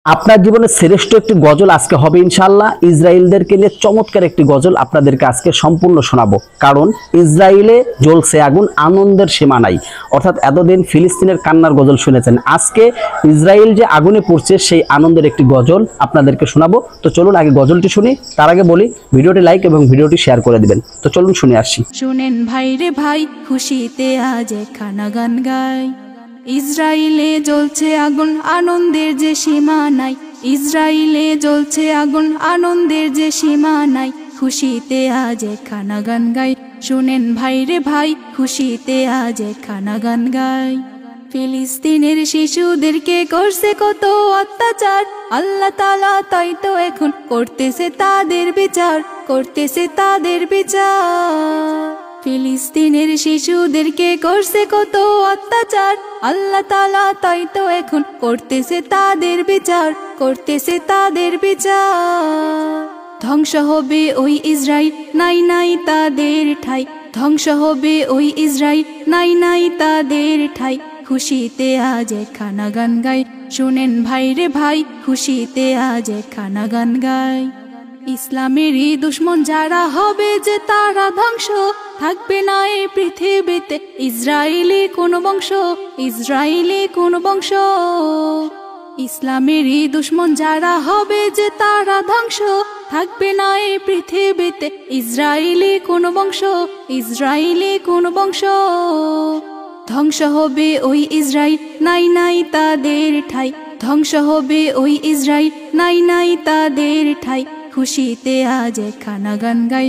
আপনার জীবনের শ্রেষ্ঠ একটি গজল আজকে হবে ইনশাআল্লাহ। ইসরায়েলদেরকে নিয়ে চমৎকার একটি গজল আপনাদেরকে আজকে সম্পূর্ণ শোনাবো। কারণ ইসরায়েলে জ্বলছে আগুন, আনন্দের সীমা নাই। অর্থাৎ এতদিন ফিলিস্তিনের কান্নার গজল শুনেছেন, আজকে ইসরায়েল যে আগুনে পড়ছে সেই আনন্দের একটি গজল আপনাদেরকে শোনাবো। তো চলুন আগে গজলটি শুনি। তার আগে বলি ভিডিওটি লাইক এবং ভিডিওটি শেয়ার করে দিবেন। তো চলুন শুনে আসি। শুনেন ভাই রে ভাই, খুশিতে আজ একখানা গান গাই। ইসরায়েলে জ্বলছে আগুন, আনন্দের যে সীমা নাই। ইসরায়েলে জ্বলছে আগুন, আনন্দের যে সীমা নাই। খুশিতে আজ একখানা গান গাই। শুনেন ভাই রে ভাই, খুশিতে আজ একখানা গান গাই। ফিলিস্তিনের শিশুদেরকে করছে কত অত্যাচার, আল্লাহ তাআলা তাই তো এখন করতেছে তাদের বিচার, করতেছে তাদের বিচার। ফিলিস্তিনের শিশুদেরকে করছে কত অত্যাচার, আল্লাহ তাআলা তাই তো এখন করতেছে তাদের বিচার, করতেছে তাদের বিচার। ধ্বংস হবে ওই ইসরায়েল, নাই নাই তাদের ঠাই। ধ্বংস হবে ওই ইসরায়েল, নাই নাই তাদের ঠাই। খুশিতে আজ একখানা গান গাই। শুনেন ভাই রে ভাই, খুশিতে আজ একখানা গান গাই। ইসলামেরই দুশ্মন যারা হবে যে তারা ধ্বংস, থাকবে না এই পৃথিবীতে ইসরায়েলি কোন বংশ, ইসরায়েলি কোন বংশ। ইসলামেরই দুশ্মন যারা হবে যে তারা ধ্বংস, থাকবে না এই পৃথিবীতে ইসরায়েলি কোন বংশ, ইসরায়েলি কোন বংশ। ধ্বংস হবে ওই ইসরায়েল, নাই নাই তাদের ঠাই। ধ্বংস হবে ওই ইসরায়েল, নাই নাই তাদের ঠাই। খুশিতে আজ একখানা গান গাই।